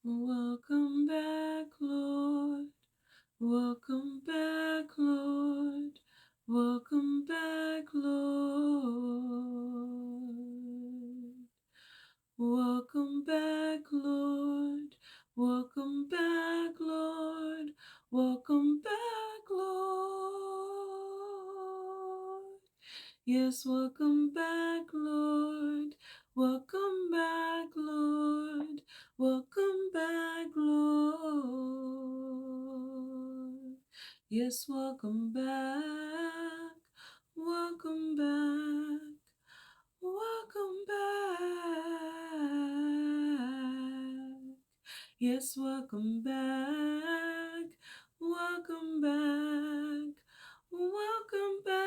Welcome back, Lord. Welcome back, Lord. Welcome back, Lord. Welcome back, Lord. Welcome back, Lord. Welcome back, Lord. Yes, welcome back, Lord. Welcome back, Lord. Welcome back, Lord. Yes, welcome back. Welcome back. Welcome back. Yes, welcome back. Welcome back. Welcome back.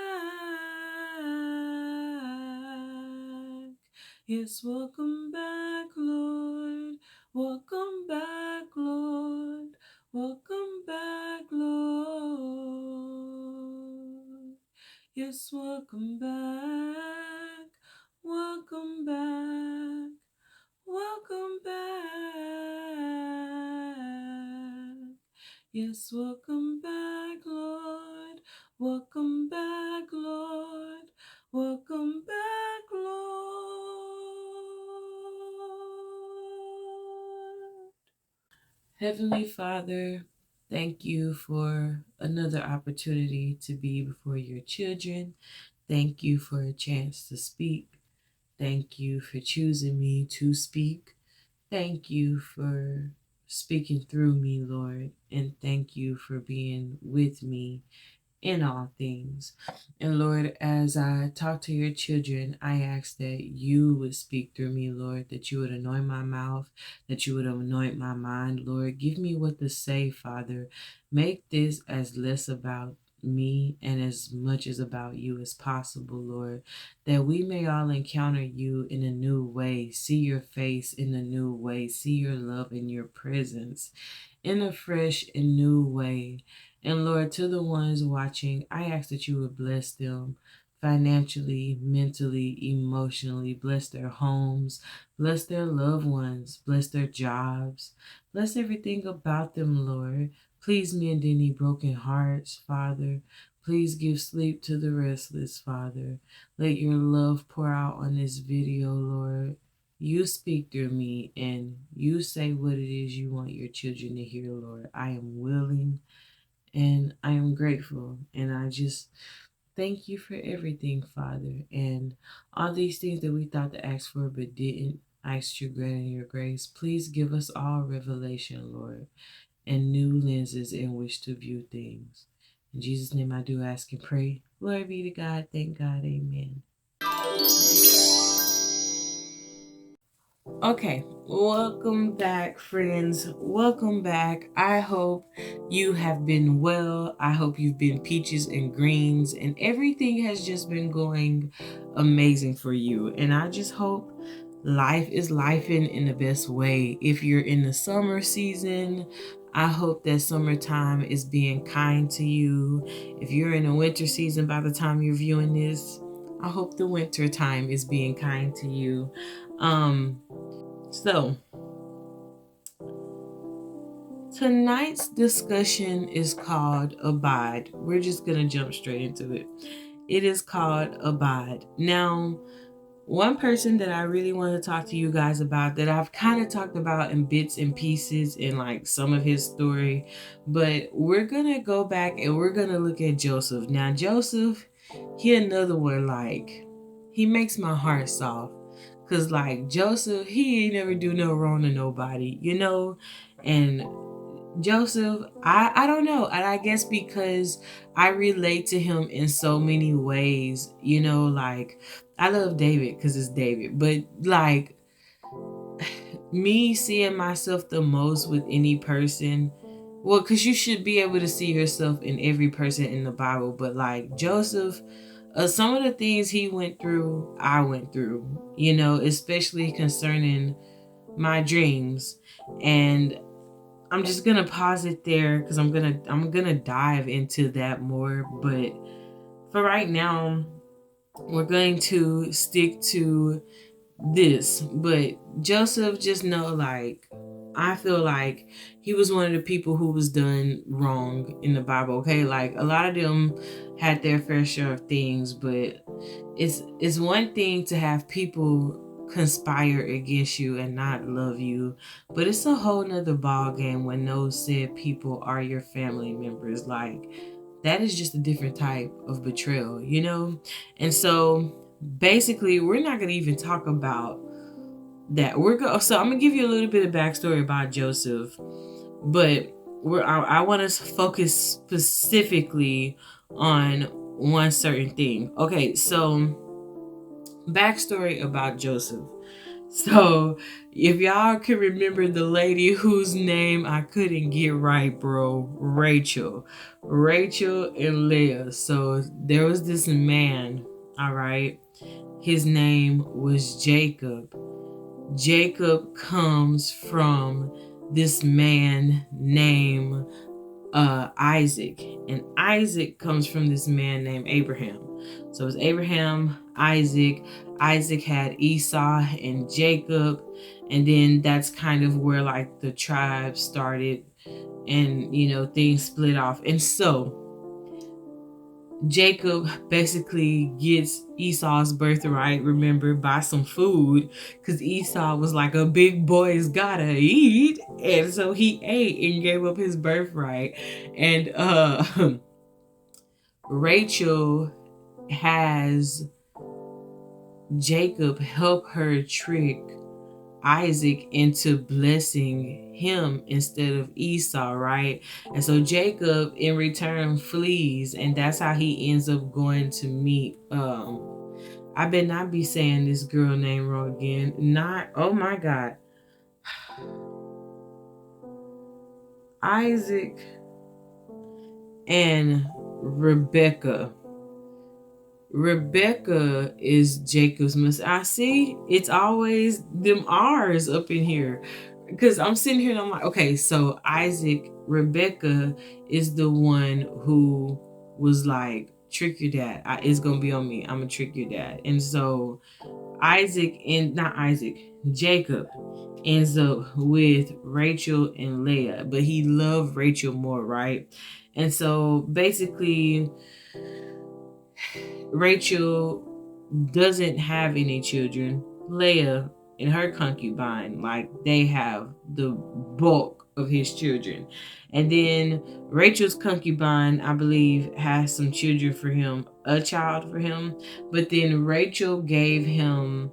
Yes, welcome back, Lord. Welcome back, Lord. Welcome back, Lord. Yes, welcome back. Welcome back. Welcome back. Yes, welcome back, Lord. Welcome back, Lord. Welcome back, Lord. Heavenly Father, thank you for another opportunity to be before your children. Thank you for a chance to speak. Thank you for choosing me to speak. Thank you for speaking through me, Lord, and thank you for being with me in all things. And Lord, as I talk to your children, I ask that you would speak through me, Lord, that you would anoint my mouth, that you would anoint my mind, Lord. Give me what to say, Father. Make this as less about me and as much as about you as possible, Lord, that we may all encounter you in a new way, see your face in a new way, see your love and your presence in a fresh and new way. And Lord, to the ones watching, I ask that you would bless them financially, mentally, emotionally, bless their homes, bless their loved ones, bless their jobs, bless everything about them, Lord. Please mend any broken hearts, Father. Please give sleep to the restless, Father. Let your love pour out on this video, Lord. You speak through me and you say what it is you want your children to hear, Lord. I am willing and I am grateful. And I just thank you for everything, Father. And all these things that we thought to ask for but didn't, I ask your grant and your grace. Please give us all revelation, Lord, and new lenses in which to view things. In Jesus' name I do ask and pray. Glory be to God. Thank God. Amen. Okay, welcome back, friends. Welcome back. I hope you have been well. I hope you've been peaches and greens, and everything has just been going amazing for you. And I just hope life is lifing in the best way. If you're in the summer season, I hope that summertime is being kind to you. If you're in the winter season by the time you're viewing this, I hope the winter time is being kind to you. So, tonight's discussion is called Abide. We're just going to jump straight into it. It is called Abide. Now, one person that I really want to talk to you guys about that I've kind of talked about in bits and pieces in like some of his story, but we're going to go back and we're going to look at Joseph. Now, Joseph, he another one, like, he makes my heart soft. Cause like Joseph, he ain't never do no wrong to nobody, you know? And Joseph, I don't know. And I guess because I relate to him in so many ways, you know, like I love David because it's David, but like me seeing myself the most with any person, well, because you should be able to see yourself in every person in the Bible, but like Joseph, some of the things he went through, I went through, you know, especially concerning my dreams. And I'm just gonna pause it there because I'm gonna dive into that more. But for right now, we're going to stick to this. But Joseph, just know, like, I feel like he was one of the people who was done wrong in the Bible. Okay, like a lot of them had their fair share of things, but it's one thing to have people conspire against you and not love you, but it's a whole nother ball game when those said people are your family members. Like, that is just a different type of betrayal, you know? And so basically we're not gonna even talk about that. So I'm gonna give you a little bit of backstory about Joseph, but I want to focus specifically on one certain thing. Okay, so backstory about Joseph. So if y'all can remember the lady whose name I couldn't get right, bro, Rachel and Leah. So there was this man, all right, his name was Jacob. Jacob comes from this man named Isaac, and Isaac comes from this man named Abraham. So it's Abraham, Isaac. Isaac had Esau and Jacob, and then that's kind of where like the tribes started, and you know, things split off. And so Jacob basically gets Esau's birthright, remember, by some food, because Esau was like, a big boy's gotta eat. And so he ate and gave up his birthright. And Rachel has Jacob help her trick Isaac into blessing him instead of Esau, right? And so Jacob in return flees, and that's how he ends up going to meet I better not be saying this girl name wrong again. Not, oh my God. Isaac and Rebecca. Rebecca is Jacob's miss. I see it's always them R's up in here. Because I'm sitting here and I'm like, okay, so Rebecca is the one who was like, trick your dad. It's going to be on me. I'm going to trick your dad. And so Jacob ends up with Rachel and Leah, but he loved Rachel more, right? And so basically, Rachel doesn't have any children. Leah and her concubine, like, they have the bulk of his children. And then Rachel's concubine, I believe, has some children for him, a child for him. But then Rachel gave him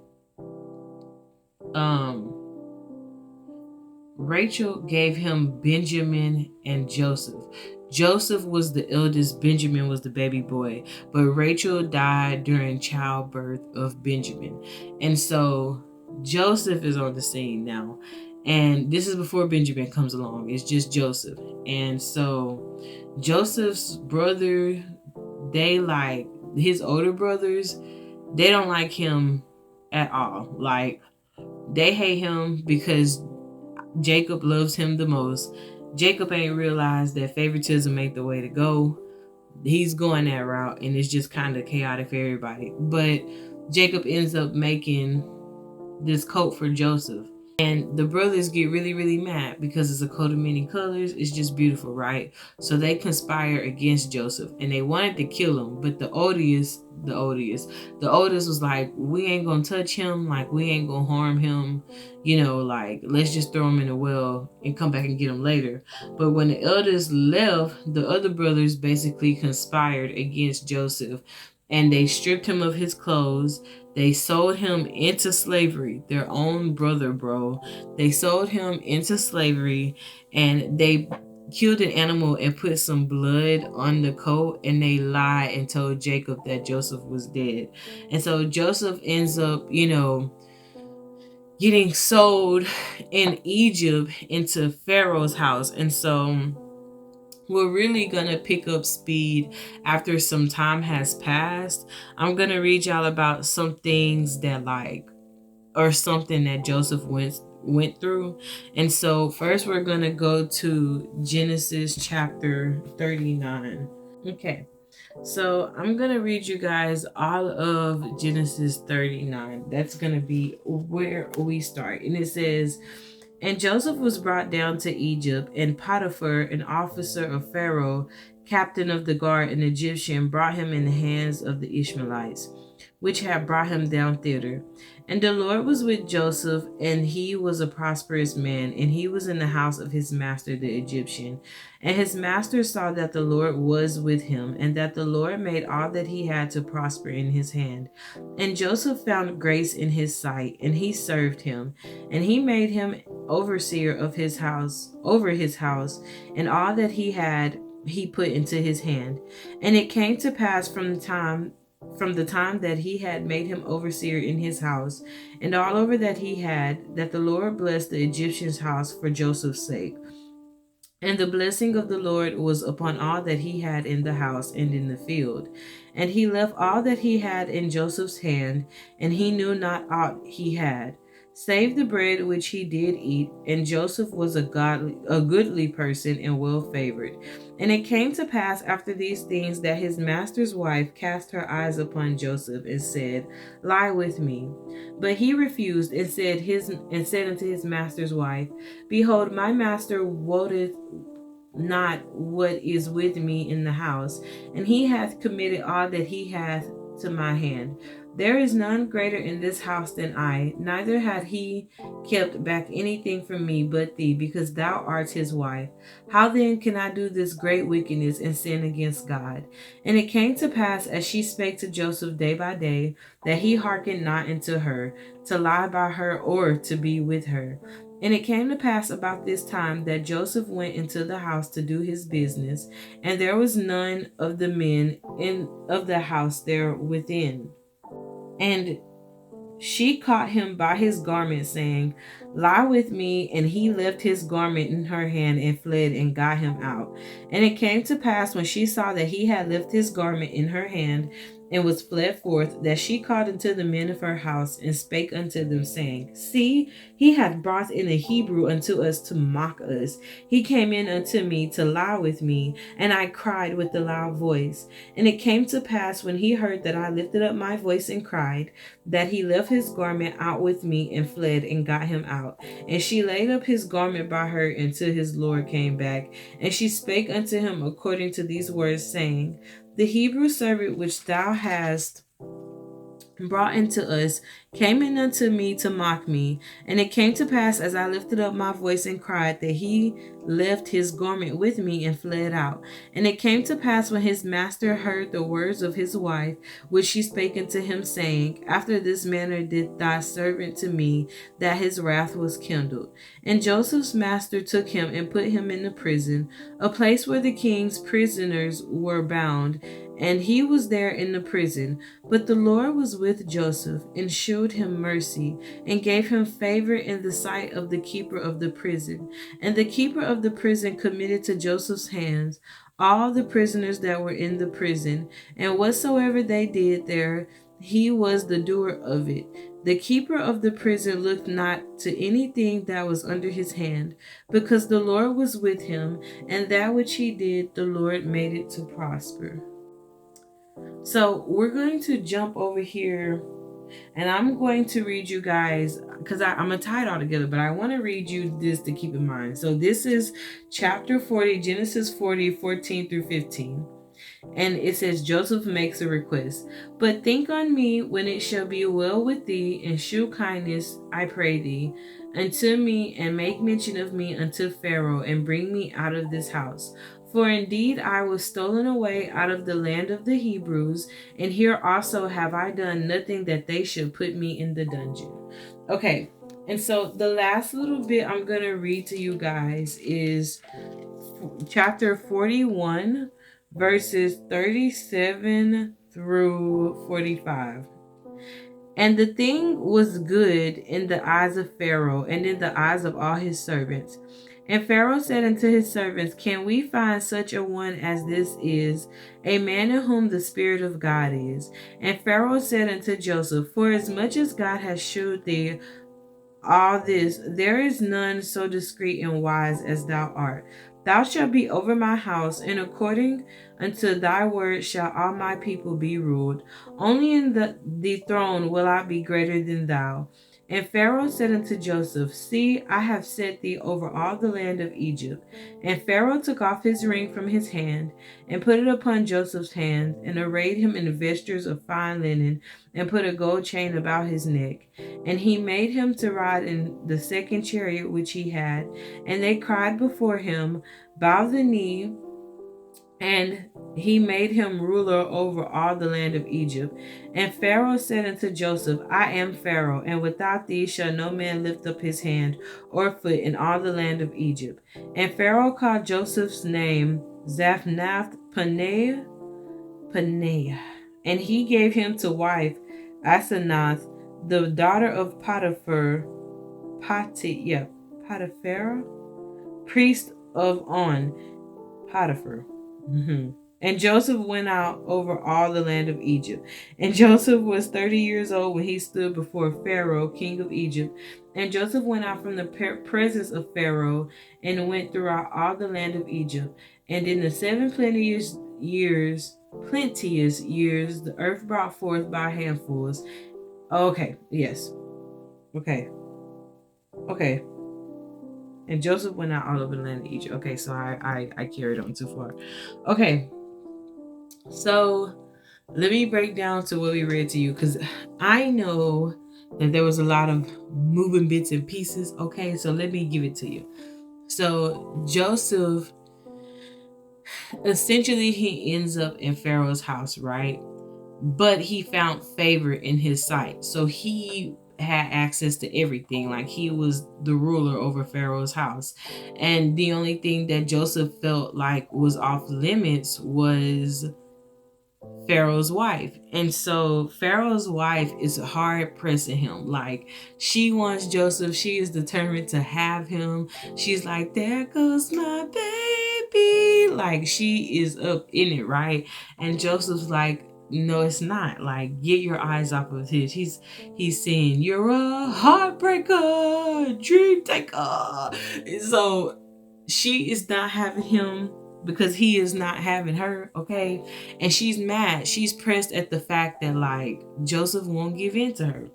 Benjamin and Joseph. Joseph was the eldest, Benjamin was the baby boy, but Rachel died during childbirth of Benjamin. And so Joseph is on the scene now. And this is before Benjamin comes along. It's just Joseph. And so Joseph's brother, they like, his older brothers, they don't like him at all. Like, they hate him because Jacob loves him the most. Jacob ain't realized that favoritism ain't the way to go. He's going that route, and it's just kind of chaotic for everybody. But Jacob ends up making this coat for Joseph. And the brothers get really, really mad because it's a coat of many colors. It's just beautiful, right? So they conspire against Joseph, and they wanted to kill him. But the oldest was like, we ain't gonna touch him. Like, we ain't gonna harm him. You know, like, let's just throw him in a well and come back and get him later. But when the eldest left, the other brothers basically conspired against Joseph, and they stripped him of his clothes. They sold him into slavery. Their own brother, bro. They sold him into slavery, and they killed an animal and put some blood on the coat, and they lied and told Jacob that Joseph was dead. And so Joseph ends up, you know, getting sold in Egypt into Pharaoh's house. And so we're really gonna pick up speed after some time has passed. I'm gonna read y'all about some things that something that Joseph went through. And so first we're gonna go to Genesis chapter 39. Okay, so I'm gonna read you guys all of Genesis 39. That's gonna be where we start. And it says, And Joseph was brought down to Egypt, and Potiphar, an officer of Pharaoh, captain of the guard, an Egyptian, brought him in the hands of the Ishmaelites, which had brought him down thither. And the Lord was with Joseph, and he was a prosperous man, and he was in the house of his master the Egyptian. And his master saw that the Lord was with him, and that the Lord made all that he had to prosper in his hand. And Joseph found grace in his sight, and he served him, and he made him overseer of his house, over his house, and all that he had he put into his hand. And it came to pass from the time that he had made him overseer in his house, and all over that he had, that the Lord blessed the Egyptian's house for Joseph's sake. And the blessing of the Lord was upon all that he had in the house and in the field. And he left all that he had in Joseph's hand, and he knew not aught he had, save the bread which he did eat. And Joseph was a goodly person and well favored. And it came to pass after these things that his master's wife cast her eyes upon Joseph and said, Lie with me. But he refused and said unto his master's wife, Behold, my master wotteth not what is with me in the house, and he hath committed all that he hath to my hand. There is none greater in this house than I, neither hath he kept back anything from me but thee, because thou art his wife. How then can I do this great wickedness and sin against God? And it came to pass, as she spake to Joseph day by day, that he hearkened not unto her, to lie by her or to be with her. And it came to pass about this time that Joseph went into the house to do his business, and there was none of the men of the house there within. And she caught him by his garment, saying, Lie with me. And he left his garment in her hand and fled and got him out. And it came to pass, when she saw that he had left his garment in her hand and was fled forth, that she called unto the men of her house and spake unto them, saying, See, he hath brought in a Hebrew unto us to mock us. He came in unto me to lie with me, and I cried with a loud voice. And it came to pass, when he heard that I lifted up my voice and cried, that he left his garment out with me and fled and got him out. And she laid up his garment by her until his Lord came back. And she spake unto him according to these words, saying, The Hebrew servant which thou hast brought into us came in unto me to mock me. And it came to pass, as I lifted up my voice and cried, that he left his garment with me and fled out. And it came to pass, when his master heard the words of his wife, which she spake unto him, saying, After this manner did thy servant to me, that his wrath was kindled. And Joseph's master took him and put him in the prison, a place where the king's prisoners were bound, and he was there in the prison. But the Lord was with Joseph, and shewed him mercy, and gave him favor in the sight of the keeper of the prison. And the keeper of the prison committed to Joseph's hands all the prisoners that were in the prison, and whatsoever they did there, he was the doer of it. The keeper of the prison looked not to anything that was under his hand, because the Lord was with him, and that which he did, the Lord made it to prosper. So we're going to jump over here, and I'm going to read you guys, because I'm going to tie it all together, but I want to read you this to keep in mind. So this is chapter 40, Genesis 40, 14 through 15. And it says, Joseph makes a request. But think on me when it shall be well with thee, and shew kindness, I pray thee, unto me, and make mention of me unto Pharaoh, and bring me out of this house. For indeed I was stolen away out of the land of the Hebrews, and here also have I done nothing that they should put me in the dungeon. Okay, and so the last little bit I'm going to read to you guys is chapter 41, verses 37 through 45. And the thing was good in the eyes of Pharaoh and in the eyes of all his servants. And Pharaoh said unto his servants, Can we find such a one as this is, a man in whom the Spirit of God is? And Pharaoh said unto Joseph, Forasmuch as God has shewed thee all this, there is none so discreet and wise as thou art. Thou shalt be over my house, and according unto thy word shall all my people be ruled. Only in the throne will I be greater than thou. And Pharaoh said unto Joseph, See, I have set thee over all the land of Egypt. And Pharaoh took off his ring from his hand, and put it upon Joseph's hand, and arrayed him in vestures of fine linen, and put a gold chain about his neck. And he made him to ride in the second chariot which he had. And they cried before him, Bow the knee. And he made him ruler over all the land of Egypt. And Pharaoh said unto Joseph, I am Pharaoh, and without thee shall no man lift up his hand or foot in all the land of Egypt. And Pharaoh called Joseph's name Zaphnath Paneah, and he gave him to wife Asenath, the daughter of Potiphar, priest of On, Potiphar. And Joseph went out over all the land of Egypt. And Joseph was 30 years old when he stood before Pharaoh, king of Egypt. And Joseph went out from the presence of Pharaoh and went throughout all the land of Egypt. And in the 7 plenteous years, the earth brought forth by handfuls. Okay, yes. Okay. And Joseph went out all over the land of Egypt. Okay, so I carried on too far. Okay. So let me break down to what we read to you, because I know that there was a lot of moving bits and pieces. Okay, so let me give it to you. So Joseph, essentially he ends up in Pharaoh's house, right? But he found favor in his sight. So he had access to everything. Like, he was the ruler over Pharaoh's house. And the only thing that Joseph felt like was off limits was Pharaoh's wife. And so Pharaoh's wife is hard pressing him. Like, she wants Joseph. She is determined to have him. She's like, there goes my baby. Like, she is up in it, right? And Joseph's like, no, it's not. Like, get your eyes off of his. He's saying, you're a heartbreaker, dream taker. And so she is not having him because he is not having her, okay? And she's mad. She's pressed at the fact that, like, Joseph won't give in to her.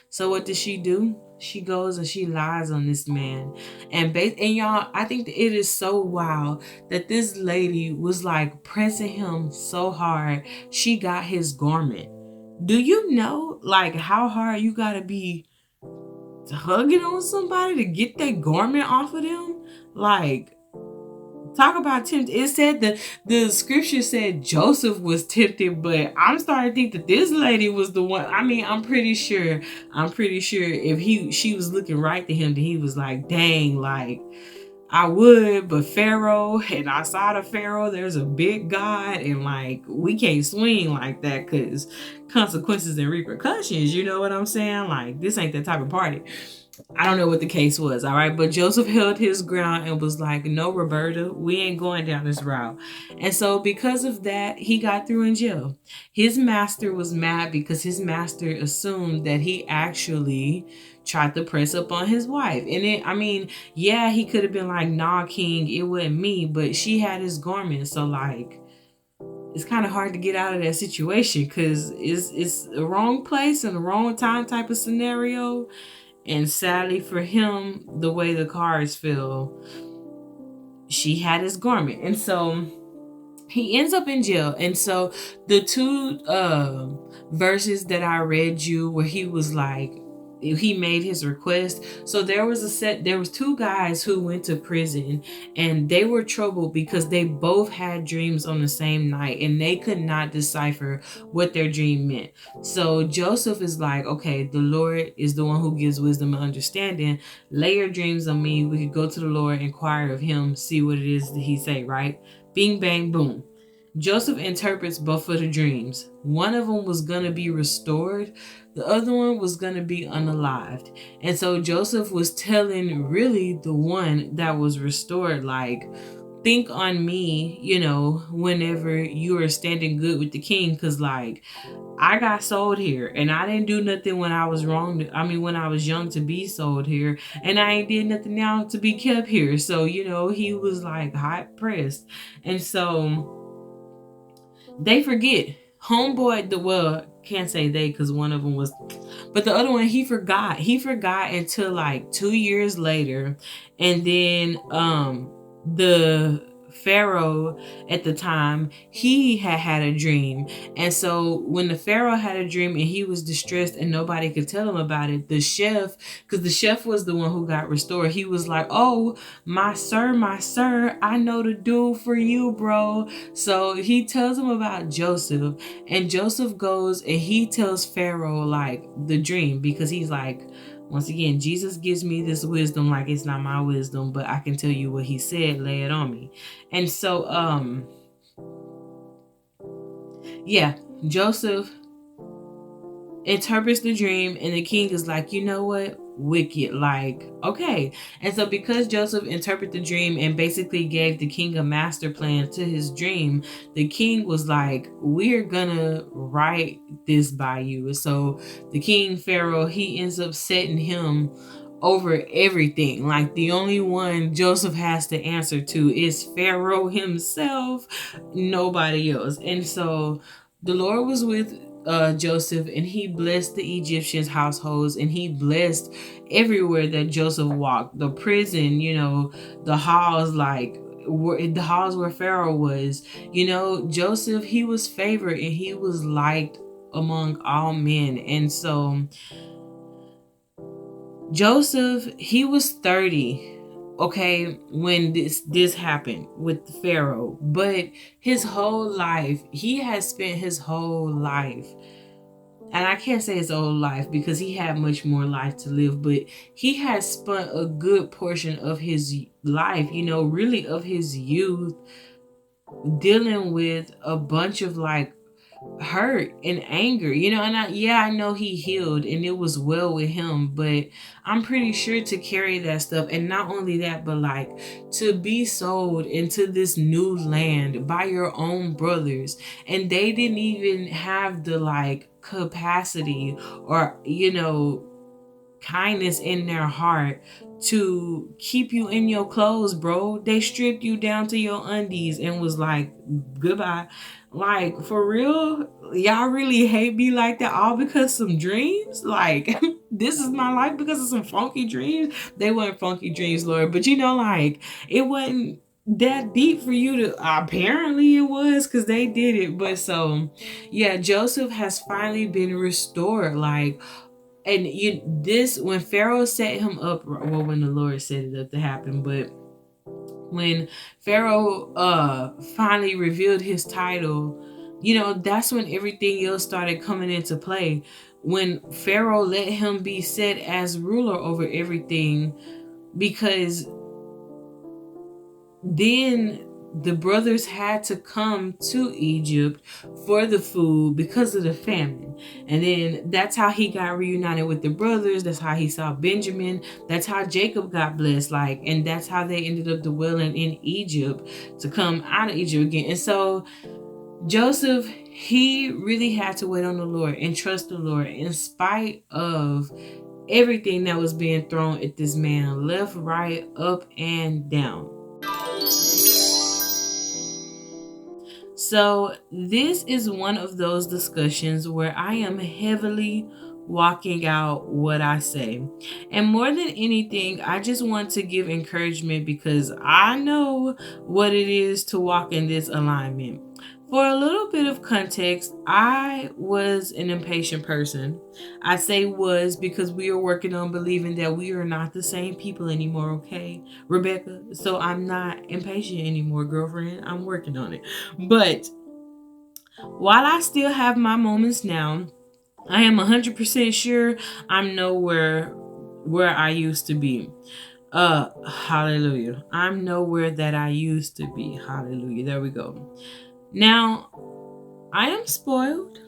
So what does she do? She goes and she lies on this man. And y'all, I think that it is so wild that this lady was like pressing him so hard, she got his garment. Do you know, like, how hard you gotta be hugging on somebody to get that garment off of them? Like, talk about tempted. It said that the scripture said Joseph was tempted, but I'm starting to think that this lady was the one. I mean, I'm pretty sure if she was looking right to him, then he was like, dang, like, I would, but Pharaoh, and outside of Pharaoh, there's a big God, and like, we can't swing like that because consequences and repercussions, you know what I'm saying? Like, this ain't that type of party. I don't know what the case was, all right? But Joseph held his ground and was like, no, Roberta, we ain't going down this route. And so because of that, he got through in jail. His master was mad because his master assumed that he actually tried to press up on his wife. And he could have been like, nah, king, it wasn't me, but she had his garment. So, like, it's kind of hard to get out of that situation because it's the wrong place and the wrong time type of scenario. And sadly for him, the way the cards fell, she had his garment. And so he ends up in jail. And so the two verses that I read you where he was like, he made his request. So there was two guys who went to prison, and they were troubled because they both had dreams on the same night and they could not decipher what their dream meant. So Joseph is like, okay, the Lord is the one who gives wisdom and understanding. Lay your dreams on me. We could go to the Lord, inquire of him, see what it is that he say, right? Bing, bang, boom. Joseph interprets both of the dreams. One of them was going to be restored. The other one was going to be unalived. And so Joseph was telling really the one that was restored, like, think on me, whenever you are standing good with the king. Because, like, I got sold here and I didn't do nothing when I was when I was young to be sold here, and I ain't did nothing now to be kept here. So, he was like hot pressed. And so they forget Homeboy, can't say they because one of them was, but the other one, he forgot. He forgot until like 2 years later. And then the Pharaoh at the time, he had a dream. And so when the Pharaoh had a dream and he was distressed and nobody could tell him about it, the chef, because the chef was the one who got restored, he was like, "Oh, my sir, I know the dude for you, bro." So he tells him about Joseph, and Joseph goes and he tells Pharaoh like the dream, because he's like, once again, Jesus gives me this wisdom, like it's not my wisdom, but I can tell you what he said, lay it on me. And so yeah, Joseph interprets the dream, and the king is like, "You know what? Wicked." Like, okay. And so because Joseph interpreted the dream and basically gave the king a master plan to his dream, the king was like, "We're gonna write this by you." And so the king Pharaoh, he ends up setting him over everything. Like, the only one Joseph has to answer to is Pharaoh himself, nobody else. And so the Lord was with Joseph, and he blessed the Egyptians' households, and he blessed everywhere that Joseph walked. The prison, the halls, the halls where Pharaoh was. Joseph, he was favored and he was liked among all men. And so Joseph, he was 30, okay, when this happened with Pharaoh. But his whole life, he has spent his whole life, and I can't say his whole life because he had much more life to live, but he has spent a good portion of his life, really of his youth, dealing with a bunch of hurt and anger, and I know he healed and it was well with him, but I'm pretty sure to carry that stuff, and not only that, but to be sold into this new land by your own brothers, and they didn't even have the capacity or kindness in their heart to keep you in your clothes, bro. They stripped you down to your undies and was like, "Goodbye." Like, for real, y'all really hate me like that all because some dreams? Like, this is my life because of some funky dreams? They weren't funky dreams, Lord, but it wasn't that deep for you to, apparently it was, because they did it. But so yeah, Joseph has finally been restored. And when Pharaoh set him up, well, when the Lord set it up to happen, but when Pharaoh finally revealed his title, that's when everything else started coming into play. When Pharaoh let him be set as ruler over everything, because then the brothers had to come to Egypt for the food because of the famine. And then that's how he got reunited with the brothers. That's how he saw Benjamin. That's how Jacob got blessed. And that's how they ended up dwelling in Egypt to come out of Egypt again. And so Joseph, he really had to wait on the Lord and trust the Lord in spite of everything that was being thrown at this man, left, right, up, and down. So this is one of those discussions where I am heavily walking out what I say. And more than anything, I just want to give encouragement because I know what it is to walk in this alignment. For a little bit of context, I was an impatient person. I say was because we are working on believing that we are not the same people anymore, okay, Rebecca? So I'm not impatient anymore, girlfriend. I'm working on it. But while I still have my moments now, I am 100% sure I'm nowhere where I used to be. Hallelujah. I'm nowhere that I used to be. Hallelujah. There we go. Now, I am spoiled,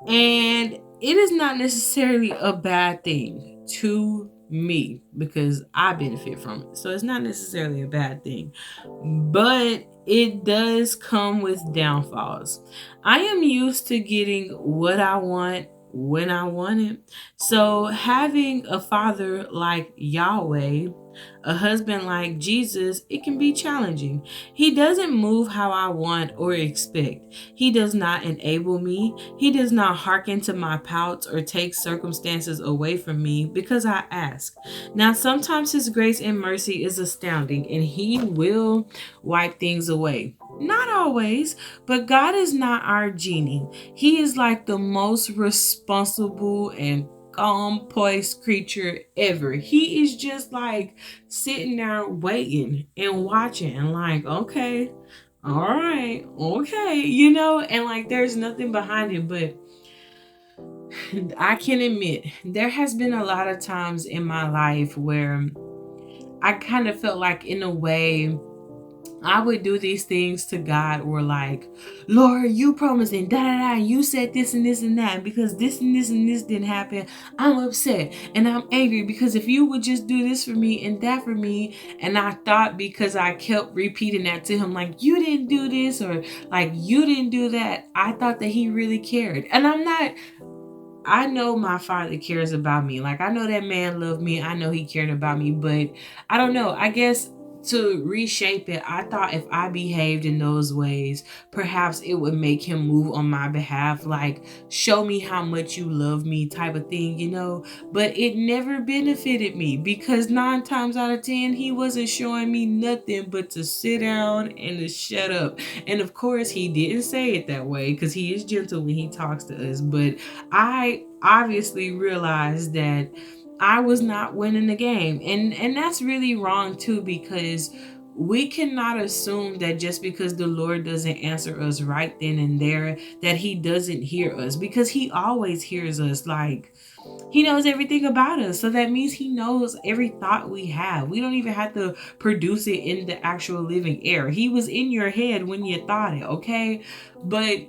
and it is not necessarily a bad thing to me because I benefit from it. So it's not necessarily a bad thing, but it does come with downfalls. I am used to getting what I want when I want it. So having a father like Yahweh, a husband like Jesus, it can be challenging. He doesn't move how I want or expect. He does not enable me. He does not hearken to my pouts or take circumstances away from me because I ask. Now, sometimes His grace and mercy is astounding, and He will wipe things away. Not always, but God is not our genie. He is like the most responsible and calm-poised creature ever. He is just like sitting there waiting and watching and like, okay, all right, okay, and like there's nothing behind it. But I can admit there has been a lot of times in my life where I kind of felt like, in a way, I would do these things to God, or like, Lord, you promised and da da da, you said this and this and that, and because this and this and this didn't happen, I'm upset and I'm angry because if you would just do this for me and that for me. And I thought, because I kept repeating that to Him, like, you didn't do this or like you didn't do that, I thought that He really cared. And I know my Father cares about me. Like, I know that man loved me. I know He cared about me, but I don't know. I guess to reshape it, I thought if I behaved in those ways, perhaps it would make Him move on my behalf, like, show me how much you love me type of thing. But it never benefited me, because 9 times out of 10, He wasn't showing me nothing but to sit down and to shut up. And of course, He didn't say it that way, because He is gentle when He talks to us. But I obviously realized that I was not winning the game. And that's really wrong too, because we cannot assume that just because the Lord doesn't answer us right then and there, that He doesn't hear us, because He always hears us. Like, He knows everything about us. So that means He knows every thought we have. We don't even have to produce it in the actual living air. He was in your head when you thought it, okay? But,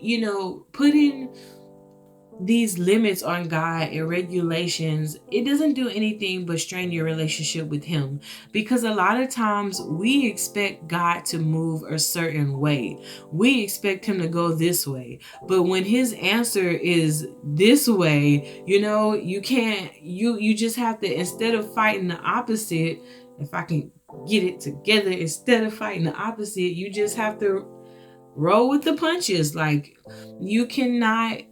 putting these limits on God and regulations, it doesn't do anything but strain your relationship with Him, because a lot of times we expect God to move a certain way. We expect Him to go this way, but when His answer is this way, you can't, you just have to, instead of fighting the opposite, if I can get it together, instead of fighting the opposite, you just have to roll with the punches. Like, you cannot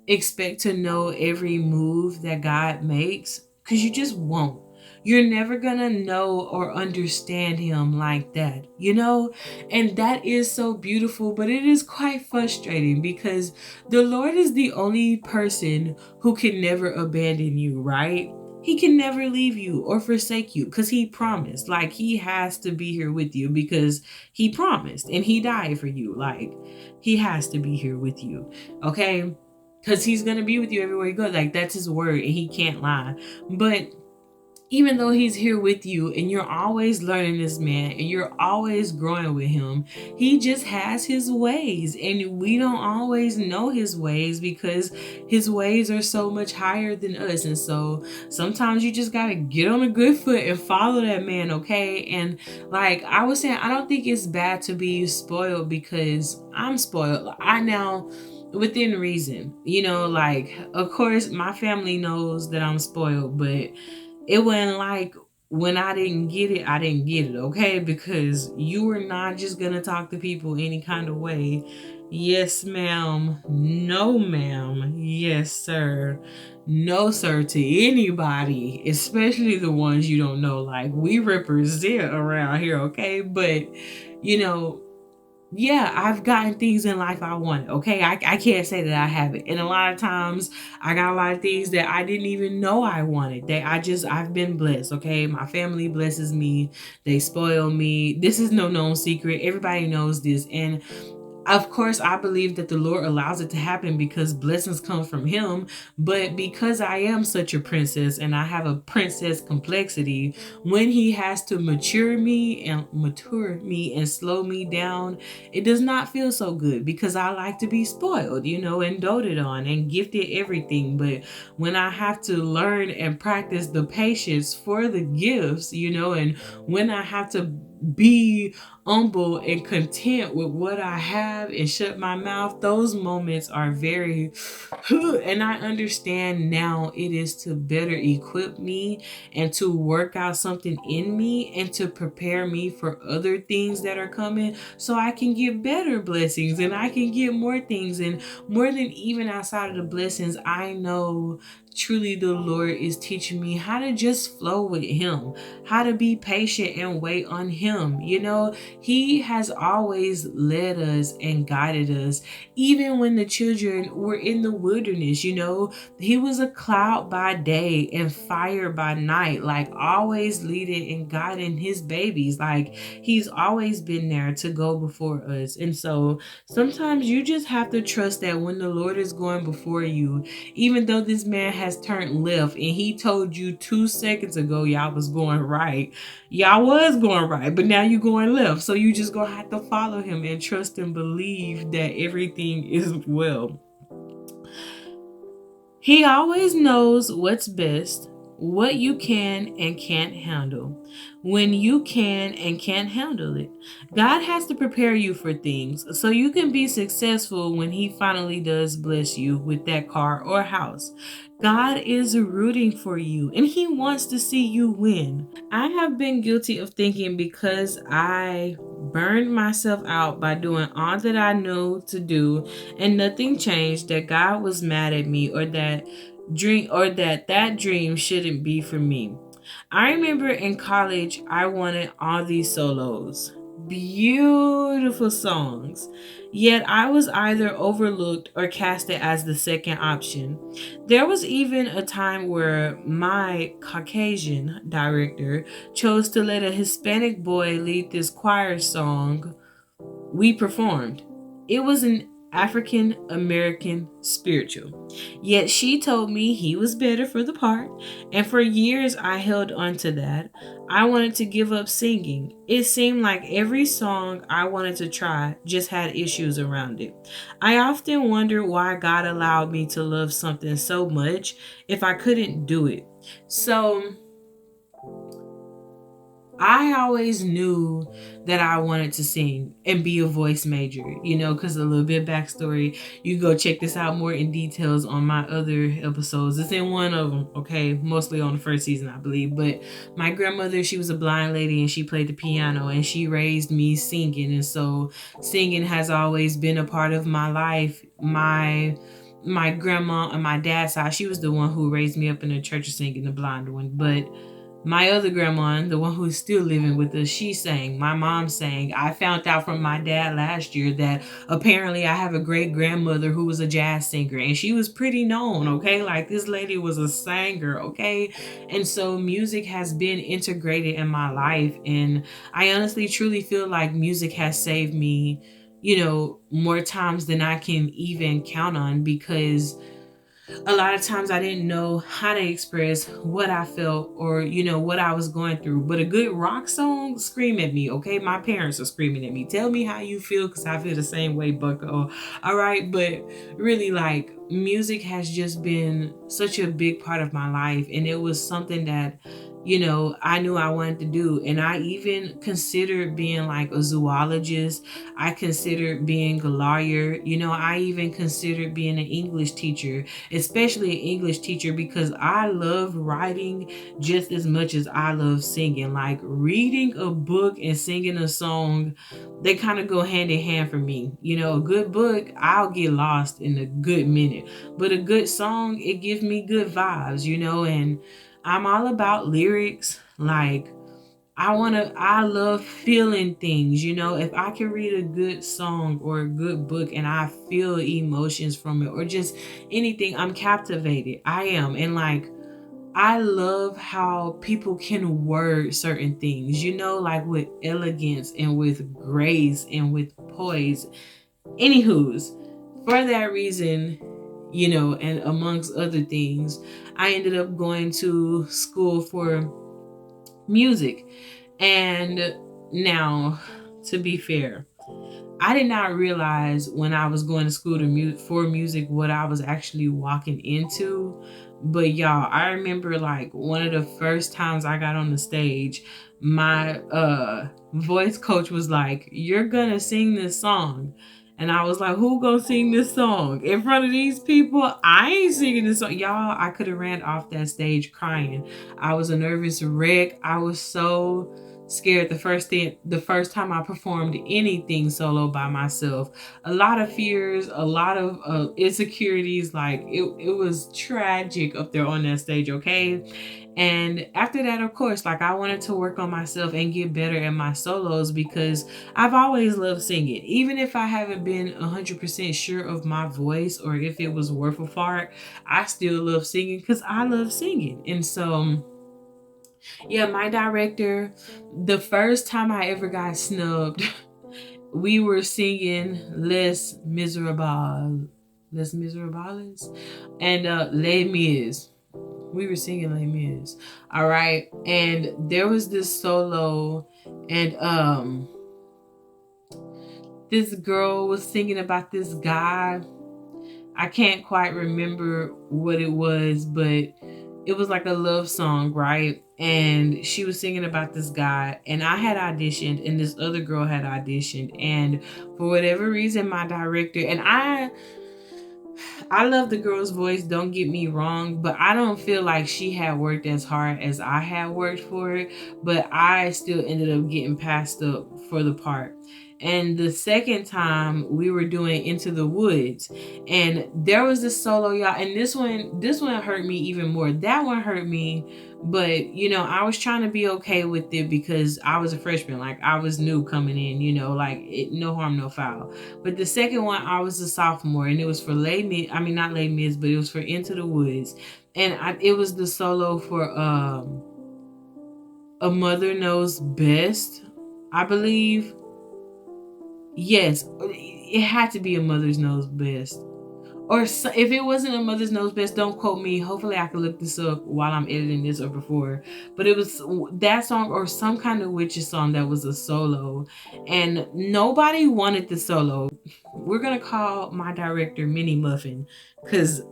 expect to know every move that God makes, because you just won't. You're never gonna know or understand Him like that, and that is so beautiful, but it is quite frustrating, because the Lord is the only person who can never abandon you, right? He can never leave you or forsake you, because He promised. Like, He has to be here with you, because He promised and He died for you. Like, He has to be here with you, okay? Because He's going to be with you everywhere you go. Like, that's His word, and He can't lie. But even though He's here with you and you're always learning this man and you're always growing with Him, He just has His ways, and we don't always know His ways, because His ways are so much higher than us. And so sometimes you just got to get on a good foot and follow that man, okay? And like I was saying, I don't think it's bad to be spoiled, because I'm spoiled. I now, within reason, like, of course my family knows that I'm spoiled, but it wasn't like, when I didn't get it, I didn't get it, okay? Because you are not just gonna talk to people any kind of way. Yes, ma'am. No, ma'am. Yes, sir. No, sir, to anybody, especially the ones you don't know. Like, we represent around here, okay? But, yeah, I've gotten things in life I wanted, okay? I can't say that I haven't. And a lot of times I got a lot of things that I didn't even know I wanted. I've been blessed, okay? My family blesses me. They spoil me. This is no known secret. Everybody knows this. And of course, I believe that the Lord allows it to happen because blessings come from Him. But because I am such a princess and I have a princess complexity, when He has to mature me and slow me down, it does not feel so good, because I like to be spoiled, and doted on and gifted everything. But when I have to learn and practice the patience for the gifts, and when I have to be humble and content with what I have and shut my mouth, those moments are very, and I understand now it is to better equip me and to work out something in me and to prepare me for other things that are coming so I can get better blessings and I can get more things. And more than even outside of the blessings, I know truly the Lord is teaching me how to just flow with Him, how to be patient and wait on Him. You know, He has always led us and guided us, even when the children were in the wilderness. You know, He was a cloud by day and fire by night, like always leading and guiding His babies. Like He's always been there to go before us. And so sometimes you just have to trust that when the Lord is going before you, even though this man has turned left and he told you 2 seconds ago y'all was going right, y'all was going right, but now you're going left. So you just gonna have to follow him and trust and believe that everything is well. He always knows what's best, what you can and can't handle, when you can and can't handle it. God has to prepare you for things so you can be successful when He finally does bless you with that car or house. God is rooting for you and He wants to see you win. I have been guilty of thinking because I burned myself out by doing all that I knew to do and nothing changed, that God was mad at me, or that dream shouldn't be for me. I remember in college I wanted all these solos, beautiful songs, yet I was either overlooked or casted as the second option. There was even a time where my Caucasian director chose to let a Hispanic boy lead this choir song we performed. It was an African American spiritual. Yet she told me he was better for the part, and for years I held on to that. I wanted to give up singing. It seemed like every song I wanted to try just had issues around it. I often wonder why God allowed me to love something so much if I couldn't do it. So I always knew that I wanted to sing and be a voice major, you know, because a little bit backstory. You go check this out more in details on my other episodes. It's in one of them, okay? Mostly on the first season, I believe. But my grandmother, she was a blind lady and she played the piano and she raised me singing. And so singing has always been a part of my life. My grandma on my dad's side, she was the one who raised me up in the church of singing, the blind one. But my other grandma, the one who's still living with us, she sang. My mom sang. I found out from my dad last year that apparently I have a great grandmother who was a jazz singer and she was pretty known, okay? Like this lady was a singer, okay? And so music has been integrated in my life, and I honestly truly feel like music has saved me, you know, more times than I can even count on, because a lot of times I didn't know how to express what I felt or, you know, what I was going through. But a good rock song, scream at me, okay? My parents are screaming at me. Tell me how you feel, because I feel the same way, bucko. All right, but really, like, music has just been such a big part of my life. And it was something that, you know, I knew I wanted to do. And I even considered being like a zoologist. I considered being a lawyer. You know, I even considered being an English teacher, especially an English teacher, because I love writing just as much as I love singing. Like reading a book and singing a song, they kind of go hand in hand for me. You know, a good book, I'll get lost in a good minute, but a good song, it gives me good vibes, you know. And I'm all about lyrics. Like I love feeling things, you know. If I can read a good song or a good book and I feel emotions from it or just anything, I'm captivated. I am. And like, I love how people can word certain things, you know, like with elegance and with grace and with poise. Anywho's, for that reason, you know, and amongst other things, I ended up going to school for music. And now, to be fair, I did not realize when I was going to school for music what I was actually walking into. But y'all, I remember like one of the first times I got on the stage, my voice coach was like, "You're gonna sing this song." And I was like, "Who gonna sing this song in front of these people? I ain't singing this song." Y'all, I could have ran off that stage crying. I was a nervous wreck. I was so scared the first time I performed anything solo by myself. A lot of fears, a lot of insecurities. Like it was tragic up there on that stage, okay? And after that, of course, like I wanted to work on myself and get better at my solos because I've always loved singing. Even if I haven't been 100% sure of my voice or if it was worth a fart, I still love singing because I love singing. And so, yeah, my director, the first time I ever got snubbed, we were singing Les Miserables. Les Miserables? And Les Mis. We were singing Les Mis. All right. And there was this solo, and this girl was singing about this guy. I can't quite remember what it was, but it was like a love song, right? And she was singing about this guy, and I had auditioned, and this other girl had auditioned, and for whatever reason, my director, and I love the girl's voice, don't get me wrong, but I don't feel like she had worked as hard as I had worked for it, but I still ended up getting passed up for the part. And the second time we were doing Into the Woods, and there was this solo, y'all, and this one hurt me even more. That one hurt me, but I was trying to be okay with it because I was a freshman, like I was new coming in, like no harm, no foul. But the second one, I was a sophomore, and it was for not Les Mis, but it was for Into the Woods, and it was the solo for A Mother Knows Best, I believe. Yes, it had to be A Mother's Knows Best. Or if it wasn't A Mother's Knows Best, don't quote me. Hopefully I can look this up while I'm editing this or before. But it was that song or some kind of witches song that was a solo. And nobody wanted the solo. We're going to call my director Minnie Muffin. Because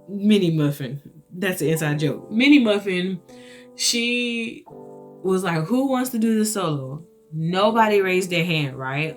Minnie Muffin, that's an inside joke. Minnie Muffin, she was like, "Who wants to do the solo?" Nobody raised their hand, right?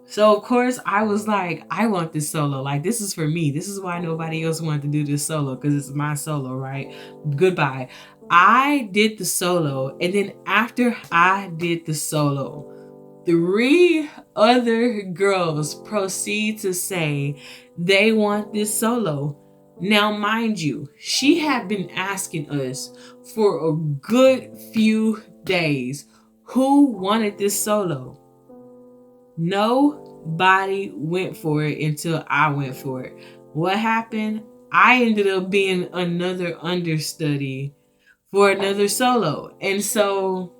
So of course I was like, I want this solo. Like, this is for me. This is why nobody else wanted to do this solo, because it's my solo, right? Goodbye. I did the solo, and then after I did the solo, 3 other girls proceed to say they want this solo. Now, mind you, she had been asking us for a good few days who wanted this solo. Nobody went for it until I went for it. What happened? I ended up being another understudy for another solo. And so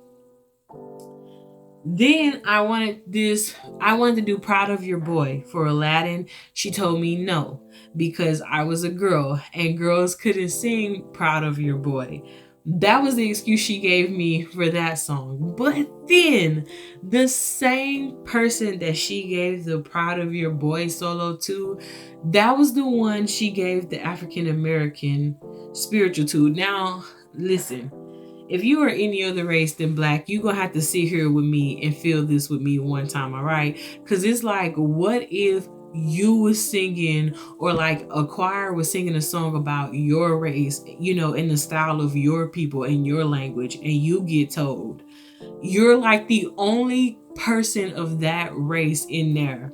then I wanted to do Proud of Your Boy for Aladdin. She told me no, because I was a girl and girls couldn't sing Proud of Your Boy. That was the excuse she gave me for that song. But then the same person that she gave the Proud of Your Boy solo to, that was the one she gave the African American spiritual to. Now, listen, if you are any other race than black, you're going to have to sit here with me and feel this with me one time, all right? Because it's like, what if you was singing, or like a choir was singing a song about your race, in the style of your people and your language, and you get told you're like the only person of that race in there.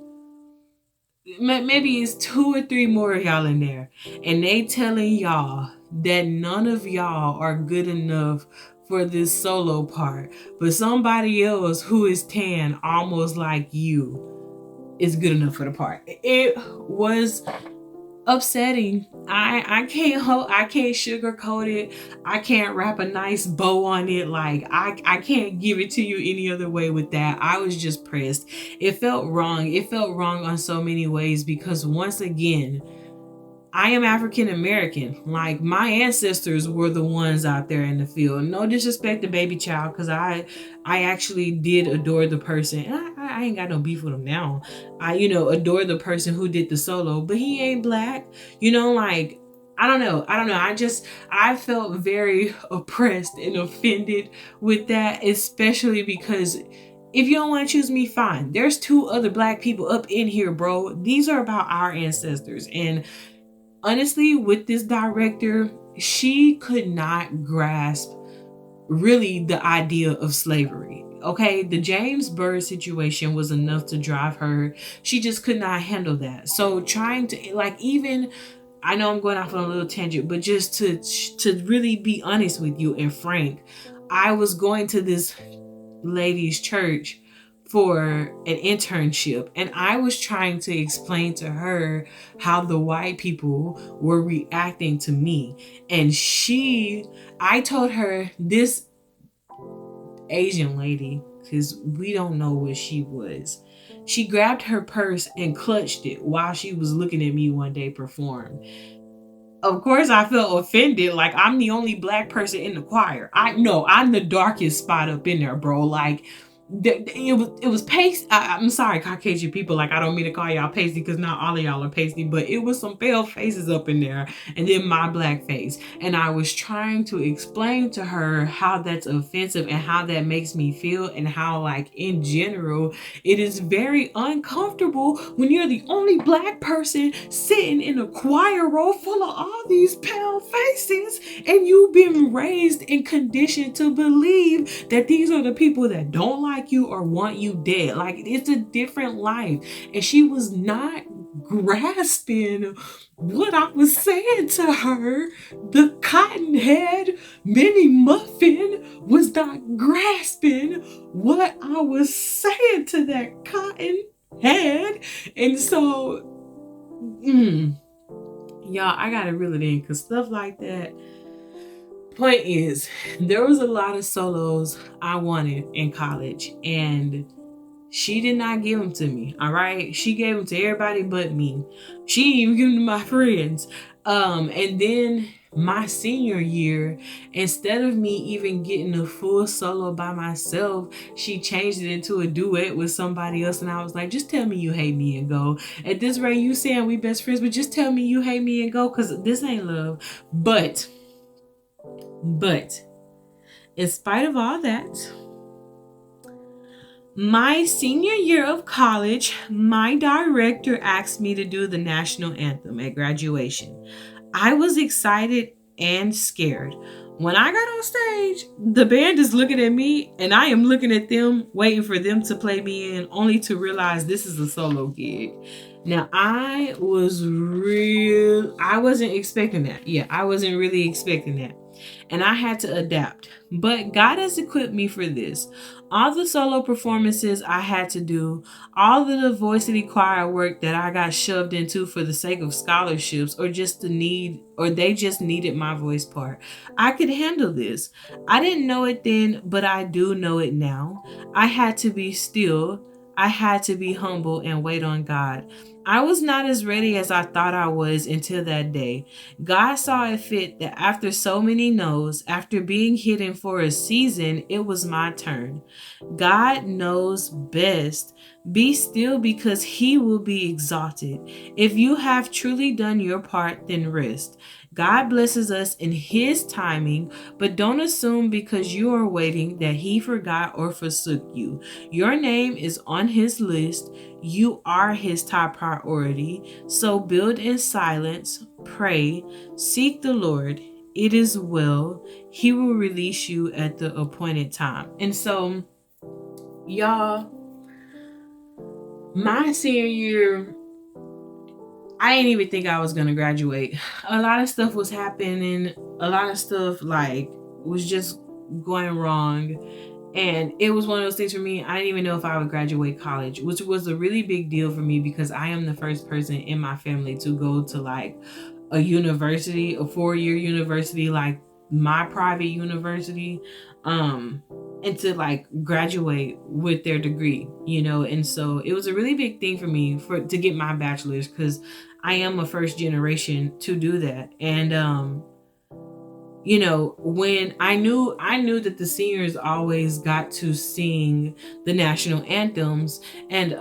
Maybe it's 2 or 3 more of y'all in there, and they telling y'all that none of y'all are good enough for this solo part, but somebody else who is tan almost like you is good enough for the part. It was upsetting. I can't sugarcoat it. I can't wrap a nice bow on it. Like I can't give it to you any other way with that. I was just pressed. It felt wrong. It felt wrong on so many ways, because once again, I am African American. Like, my ancestors were the ones out there in the field. No disrespect to Baby Child, because I actually did adore the person. And I ain't got no beef with him now. I adore the person who did the solo, but he ain't black. Like, I don't know. I felt very oppressed and offended with that, especially because if you don't want to choose me, fine. There's 2 other black people up in here, bro. These are about our ancestors. And honestly, with this director, she could not grasp really the idea of slavery. Okay, the James Byrd situation was enough to drive her. She just could not handle that. So trying to, like, even, I know I'm going off on a little tangent, but just to really be honest with you and frank, I was going to this lady's church for an internship, and I was trying to explain to her how the white people were reacting to me. And I told her, this Asian lady, because we don't know what she was, she grabbed her purse and clutched it while she was looking at me one day perform. Of course, I felt offended. Like, I'm the only black person in the choir. I know I'm the darkest spot up in there, bro. Like, it was pasty. I'm sorry, Caucasian people. Like, I don't mean to call y'all pasty because not all of y'all are pasty, but it was some pale faces up in there, and then my black face. And I was trying to explain to her how that's offensive and how that makes me feel, and how, like, in general, it is very uncomfortable when you're the only black person sitting in a choir row full of all these pale faces, and you've been raised and conditioned to believe that these are the people that don't like you or want you dead. Like, it's a different life. And she was not grasping what I was saying to her. The cottonhead mini muffin was not grasping what I was saying to that cotton head. And so, y'all, I gotta reel it in, because stuff like that. Point is, there was a lot of solos I wanted in college, and she did not give them to me. All right, she gave them to everybody but me. She didn't even give them to my friends. And then my senior year, instead of me even getting a full solo by myself, she changed it into a duet with somebody else. And I was like, just tell me you hate me and go. At this rate, you saying we best friends, but just tell me you hate me and go, because this ain't love. But in spite of all that, my senior year of college, my director asked me to do the national anthem at graduation. I was excited and scared. When I got on stage, the band is looking at me and I am looking at them, waiting for them to play me in, only to realize this is a solo gig. Now, I wasn't expecting that. Yeah, I wasn't really expecting that. And I had to adapt. But God has equipped me for this. All the solo performances I had to do, all of the Voice City choir work that I got shoved into for the sake of scholarships, or just they just needed my voice part. I could handle this. I didn't know it then, but I do know it now. I had to be still. I had to be humble and wait on God. I was not as ready as I thought I was until that day. God saw it fit that after so many no's, after being hidden for a season, it was my turn. God knows best. Be still, because He will be exalted. If you have truly done your part, then rest. God blesses us in His timing, but don't assume because you are waiting that He forgot or forsook you. Your name is on His list. You are His top priority. So build in silence, pray, seek the Lord. It is well. He will release you at the appointed time. And so, y'all, my senior year, I didn't even think I was going to graduate. A lot of stuff was happening. A lot of stuff, like, was just going wrong. And it was one of those things for me. I didn't even know if I would graduate college, which was a really big deal for me, because I am the first person in my family to go to, like, a university, a 4-year university, like my private university, and to, like, graduate with their degree, and so it was a really big thing for me to get my bachelor's, because I am a first generation to do that. And when I knew that the seniors always got to sing the national anthems, and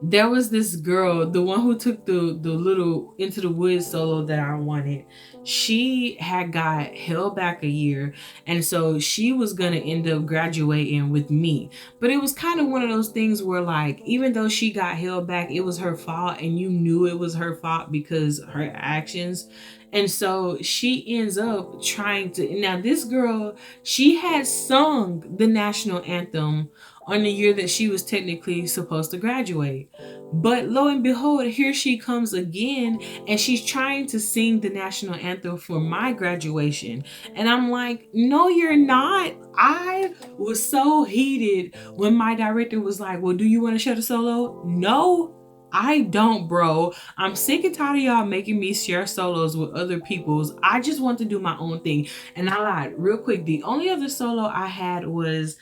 there was this girl, the one who took the little Into the Woods solo that I wanted. She had got held back a year, and so she was gonna end up graduating with me. But it was kind of one of those things where, like, even though she got held back, it was her fault, and you knew it was her fault because her actions. And so she ends up trying to. Now, this girl, she had sung the national anthem on the year that she was technically supposed to graduate. But lo and behold, here she comes again, and she's trying to sing the national anthem for my graduation. And I'm like, no, you're not. I was so heated when my director was like, well, do you want to share the solo? No, I don't, bro. I'm sick and tired of y'all making me share solos with other people's. I just want to do my own thing. And I lied real quick. The only other solo I had was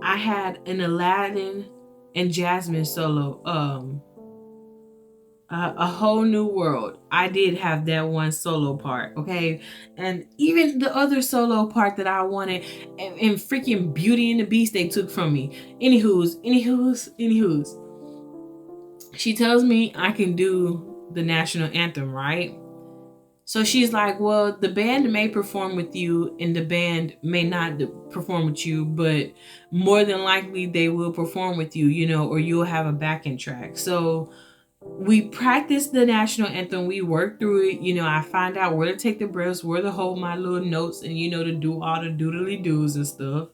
I had an Aladdin and Jasmine solo. A Whole New World. I did have that one solo part, okay? And even the other solo part that I wanted, and freaking Beauty and the Beast, they took from me. Anywho's. She tells me I can do the national anthem, right? So she's like, well, the band may perform with you and the band may not perform with you, but more than likely they will perform with you, you know, or you'll have a backing track. So we practice the national anthem. We work through it. You know, I find out where to take the breaths, where to hold my little notes, and, you know, to do all the doodly doos and stuff.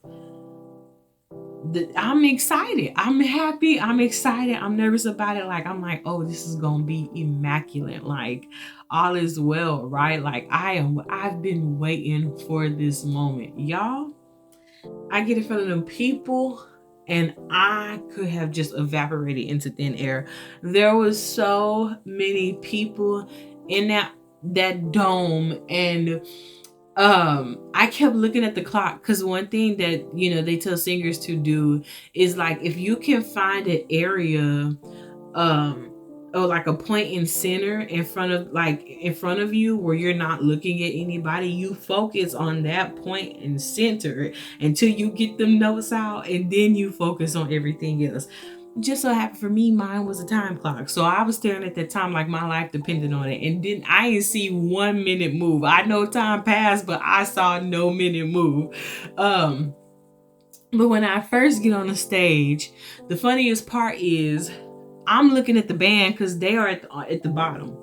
I'm excited. I'm happy. I'm excited. I'm nervous about it. Like, I'm like, oh, this is going to be immaculate. Like, all is well, right? Like, I've been waiting for this moment. Y'all, I get in front of them people and I could have just evaporated into thin air. There was so many people in that dome, and I kept looking at the clock, because one thing that, you know, they tell singers to do is, like, if you can find an area or like a point in center in front of you where you're not looking at anybody, you focus on that point in center until you get them notes out, and then you focus on everything else. Just so happened for me, mine was a time clock. So I was staring at that time like my life depended on it. And then I didn't see 1 minute move. I know time passed, but I saw no minute move. But when I first get on the stage, the funniest part is I'm looking at the band because they are at the bottom.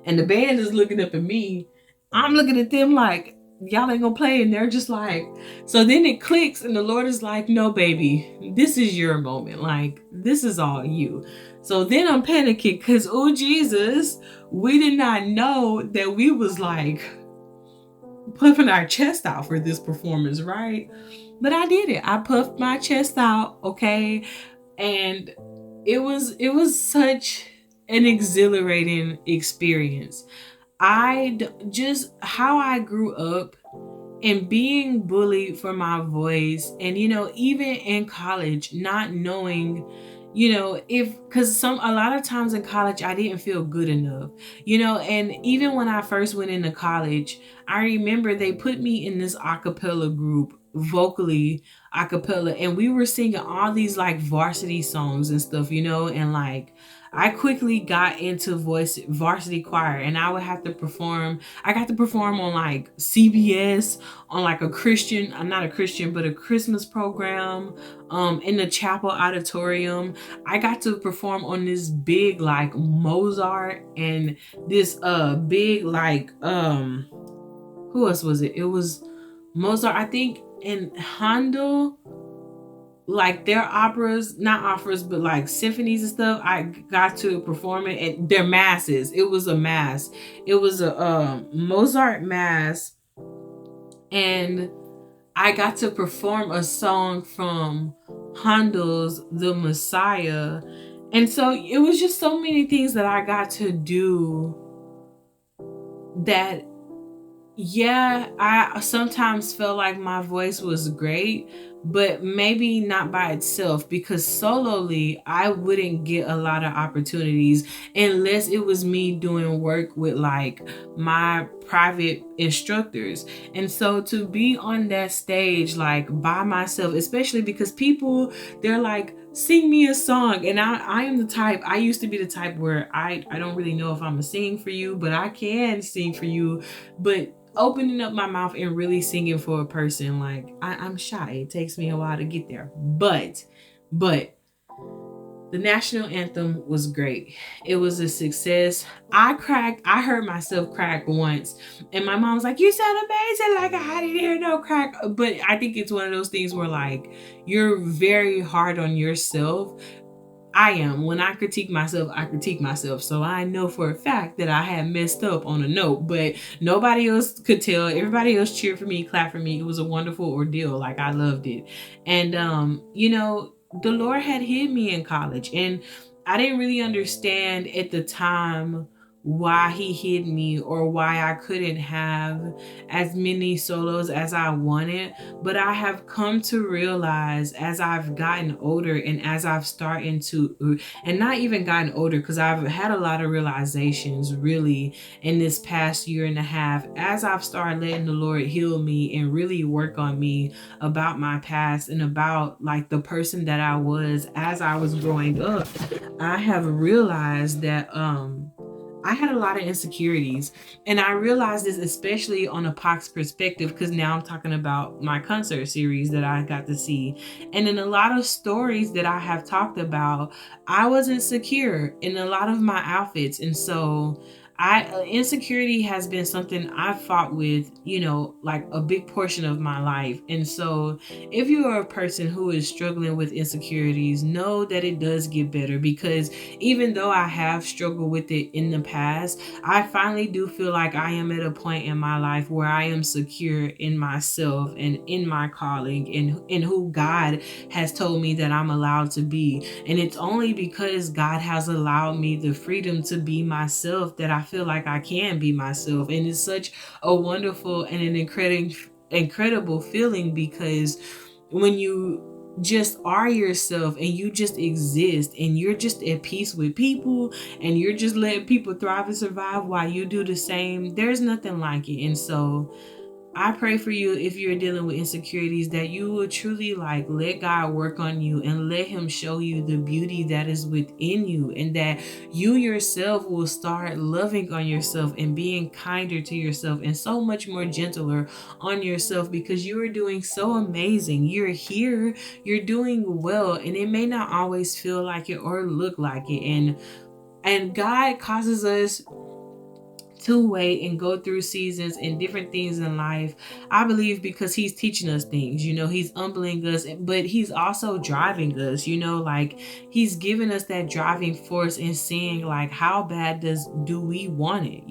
And the band is looking up at me. I'm looking at them like, y'all ain't gonna play, and they're just like, so then it clicks and the Lord is like, no, baby, this is your moment, like, this is all you. So then I'm panicking because, oh Jesus, we did not know that we was like puffing our chest out for this performance, right? But I did it. I puffed my chest out, okay? And it was such an exhilarating experience. Just how I grew up and being bullied for my voice, and, you know, even in college, not knowing, you know, because a lot of times in college I didn't feel good enough, you know. And even when I first went into college, I remember they put me in this a cappella group, vocally a cappella, and we were singing all these like varsity songs and stuff, you know. And like, I quickly got into varsity choir, and I would have to perform. I got to perform on like CBS, on like a Christian, not a Christian, but a Christmas program, in the chapel auditorium. I got to perform on this big like Mozart, and this big like who else was it? It was Mozart, I think, and Handel, like their operas, not operas, but like symphonies and stuff. I got to perform it at their masses. It was a mass. It was a Mozart mass, and I got to perform a song from Handel's The Messiah. And so it was just so many things that I got to do that, yeah, I sometimes felt like my voice was great, but maybe not by itself, because solely I wouldn't get a lot of opportunities unless it was me doing work with like my private instructors. And so to be on that stage like by myself, especially because people, they're like, sing me a song. And I am the type, I used to be the type where I don't really know if I'm gonna sing for you, but I can sing for you. But opening up my mouth and really singing for a person, like I'm shy. It takes me a while to get there. But the national anthem was great. It was a success. I heard myself crack once, and my mom was like, "You sound amazing." Like, I didn't hear no crack. But I think it's one of those things where, like, you're very hard on yourself. I am. When I critique myself, I critique myself. So I know for a fact that I had messed up on a note, but nobody else could tell. Everybody else cheered for me, clapped for me. It was a wonderful ordeal. Like, I loved it. And the Lord had hid me in college, and I didn't really understand at the time why he hid me or why I couldn't have as many solos as I wanted. But I have come to realize as I've gotten older and as I've started to, and not even gotten older, because I've had a lot of realizations really in this past year and a half, as I've started letting the Lord heal me and really work on me about my past and about like the person that I was as I was growing up. I have realized that I had a lot of insecurities, and I realized this especially on a Pac's perspective, because now I'm talking about my concert series that I got to see. And in a lot of stories that I have talked about, I wasn't secure in a lot of my outfits. And so insecurity has been something I've fought with, like a big portion of my life. And so if you are a person who is struggling with insecurities, know that it does get better, because even though I have struggled with it in the past, I finally do feel like I am at a point in my life where I am secure in myself and in my calling and in who God has told me that I'm allowed to be. And it's only because God has allowed me the freedom to be myself that I feel like I can be myself. And it's such a wonderful and an incredible feeling, because when you just are yourself and you just exist and you're just at peace with people and you're just letting people thrive and survive while you do the same, there's nothing like it. And so I pray for you, if you're dealing with insecurities, that you will truly let God work on you and let him show you the beauty that is within you, and that you yourself will start loving on yourself and being kinder to yourself and so much more gentler on yourself, because you are doing so amazing. You're here, you're doing well, and it may not always feel like it or look like it. And God causes us to wait and go through seasons and different things in life, I believe, because he's teaching us things. He's humbling us, but he's also driving us. He's giving us that driving force and seeing how bad do we want it.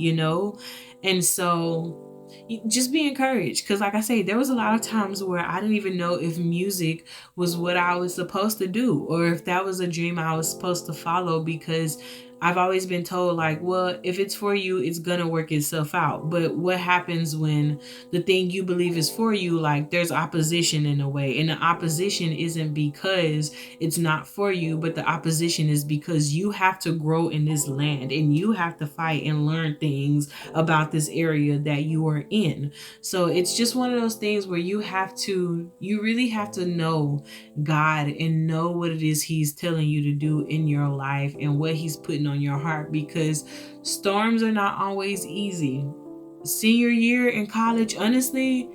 And so just be encouraged, because like I say, there was a lot of times where I didn't even know if music was what I was supposed to do or if that was a dream I was supposed to follow, because I've always been told well, if it's for you, it's gonna work itself out. But what happens when the thing you believe is for you, there's opposition in a way, and the opposition isn't because it's not for you, but the opposition is because you have to grow in this land and you have to fight and learn things about this area that you are in. So it's just one of those things where you really have to know God and know what it is he's telling you to do in your life and what he's putting on your heart, because storms are not always easy. Senior year in college, honestly,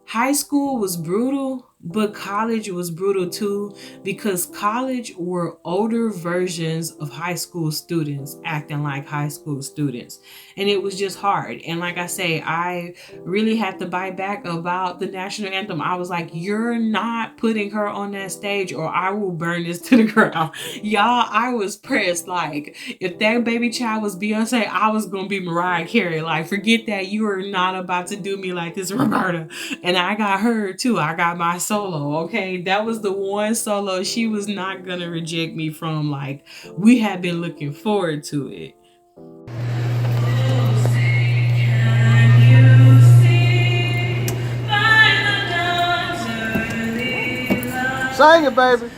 high school was brutal, but college was brutal too, because college were older versions of high school students acting like high school students. And it was just hard. And like I say, I really had to bite back about the national anthem. I was like, you're not putting her on that stage or I will burn this to the ground. Y'all, I was pressed. If that baby child was Beyonce, I was going to be Mariah Carey. Forget that. You are not about to do me like this, Roberta. And I got her too. I got my solo, okay? That was the one solo she was not gonna reject me from. We had been looking forward to it. Sing it, baby.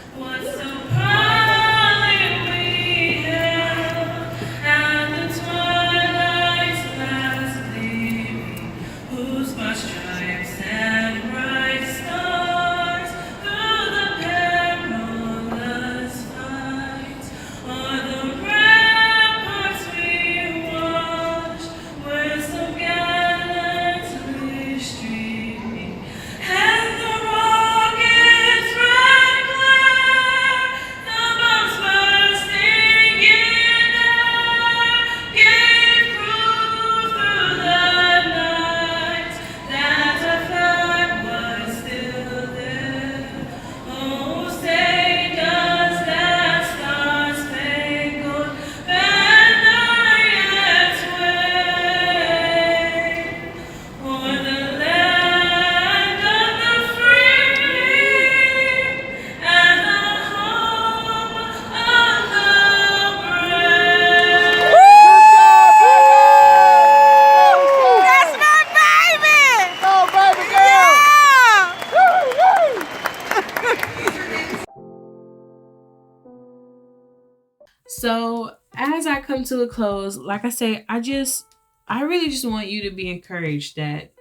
come to a close, like I say, I really just want you to be encouraged that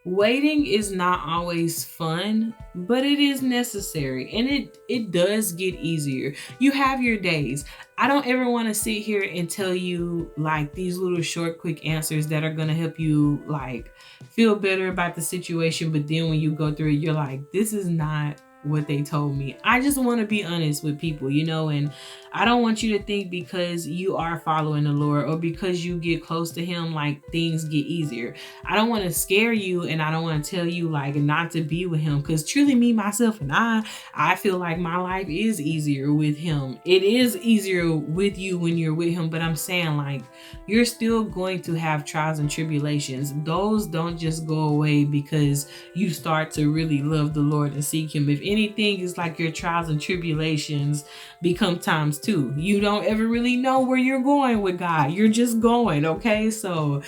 waiting is not always fun, but it is necessary, and it does get easier. You have your days. I don't ever want to sit here and tell you like these little short quick answers that are going to help you like feel better about the situation, but then when you go through it you're like, this is not what they told me. I just want to be honest with people, and I don't want you to think because you are following the Lord or because you get close to him like things get easier. I don't want to scare you, and I don't want to tell you like not to be with him, because truly me, myself, and I feel like my life is easier with him. It is easier with you when you're with him, but I'm saying like you're still going to have trials and tribulations. Those don't just go away because you start to really love the Lord and seek him. If anything, it's like your trials and tribulations become times two. You don't ever really know where you're going with God. You're just going, okay? So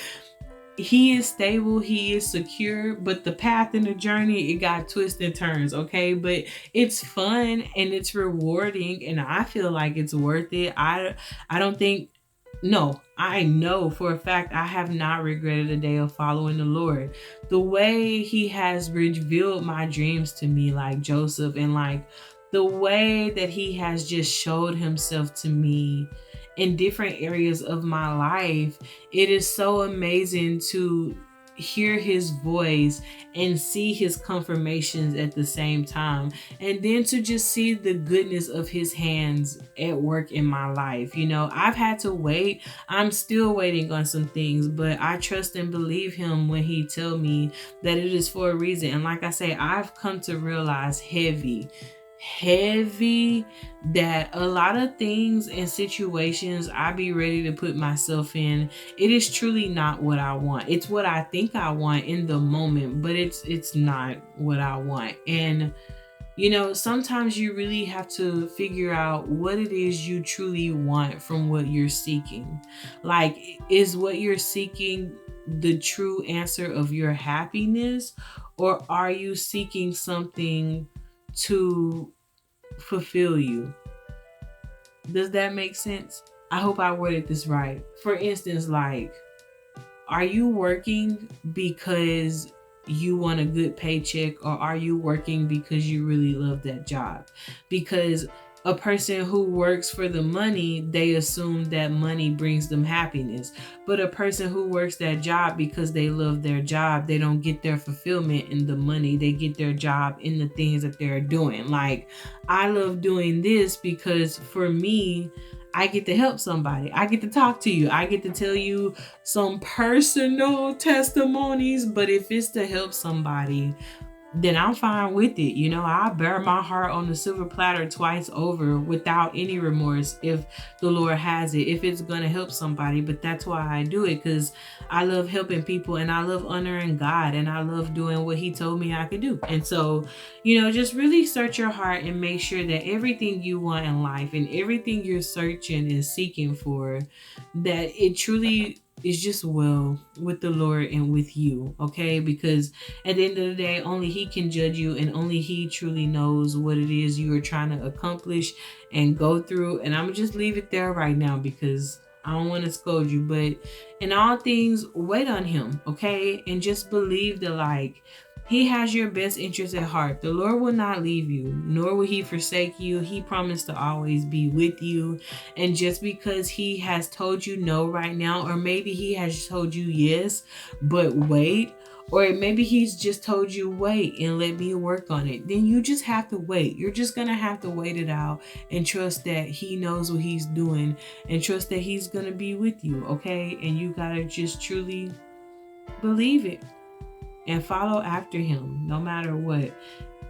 he is stable, he is secure, but the path and the journey, it got twists and turns, okay? But it's fun and it's rewarding, and I feel like it's worth it. I don't think, no, I know for a fact I have not regretted a day of following the Lord. The way he has revealed my dreams to me, like Joseph, and like the way that he has just showed himself to me in different areas of my life, it is so amazing to hear his voice and see his confirmations at the same time, and then to just see the goodness of his hands at work in my life. I've had to wait. I'm still waiting on some things, but I trust and believe him when he tell me that it is for a reason. And like I say, I've come to realize heavy that a lot of things and situations I be ready to put myself in, it is truly not what I want. It's what I think I want in the moment, but it's not what I want. And sometimes you really have to figure out what it is you truly want from what you're seeking. Like, is what you're seeking the true answer of your happiness, or are you seeking something to fulfill you? Does that make sense? I hope I worded this right. For instance, like, are you working because you want a good paycheck, or are you working because you really love that job? Because a person who works for the money, they assume that money brings them happiness. But a person who works that job because they love their job, they don't get their fulfillment in the money. They get their job in the things that they're doing. Like, I love doing this because for me, I get to help somebody. I get to talk to you. I get to tell you some personal testimonies. But if it's to help somebody, then I'm fine with it. I bear my heart on the silver platter twice over without any remorse if the Lord has it, if it's going to help somebody. But that's why I do it, because I love helping people, and I love honoring God, and I love doing what he told me I could do. And so, just really search your heart and make sure that everything you want in life and everything you're searching and seeking for, that it truly is just well with the Lord and with you, okay? Because at the end of the day, only he can judge you, and only he truly knows what it is you are trying to accomplish and go through. And I'm gonna just leave it there right now because I don't want to scold you, but in all things, wait on him, okay? And just believe that, like, he has your best interest at heart. The Lord will not leave you, nor will he forsake you. He promised to always be with you. And just because he has told you no right now, or maybe he has told you yes, but wait, or maybe he's just told you wait and let me work on it, then you just have to wait. You're just going to have to wait it out and trust that he knows what he's doing, and trust that he's going to be with you, okay? And you got to just truly believe it and follow after him no matter what.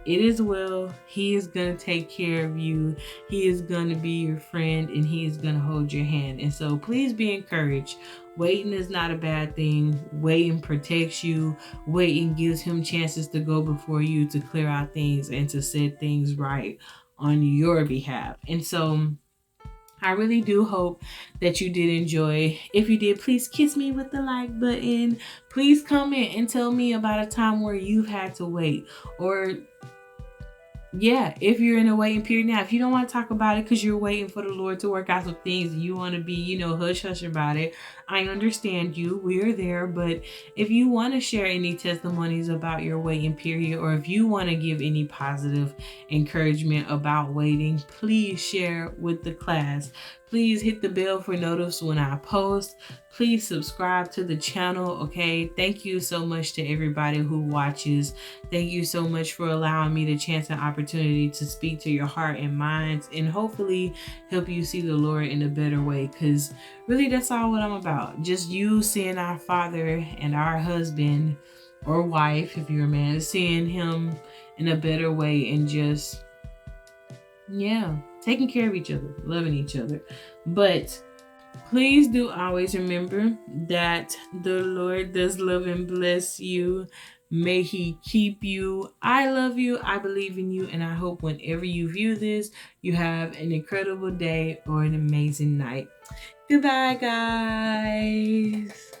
It is well. He is going to take care of you. He is going to be your friend, and he is going to hold your hand. And so please be encouraged. Waiting is not a bad thing. Waiting protects you. Waiting gives him chances to go before you, to clear out things and to set things right on your behalf. And so I really do hope that you did enjoy. If you did, please kiss me with the like button. Please comment and tell me about a time where you've had to wait, or yeah, if you're in a waiting period now, if you don't want to talk about it because you're waiting for the Lord to work out some things and you want to be, hush hush about it, I understand you. We're there. But if you want to share any testimonies about your waiting period, or if you want to give any positive encouragement about waiting, please share with the class. Please hit the bell for notice when I post. Please subscribe to the channel, okay? Thank you so much to everybody who watches. Thank you so much for allowing me the chance and opportunity to speak to your heart and minds and hopefully help you see the Lord in a better way, because really that's all what I'm about. Just you seeing our Father and our husband or wife, if you're a man, seeing him in a better way and just, yeah, taking care of each other, loving each other. But please do always remember that the Lord does love and bless you. May He keep you. I love you. I believe in you. And I hope whenever you view this, you have an incredible day or an amazing night. Goodbye, guys.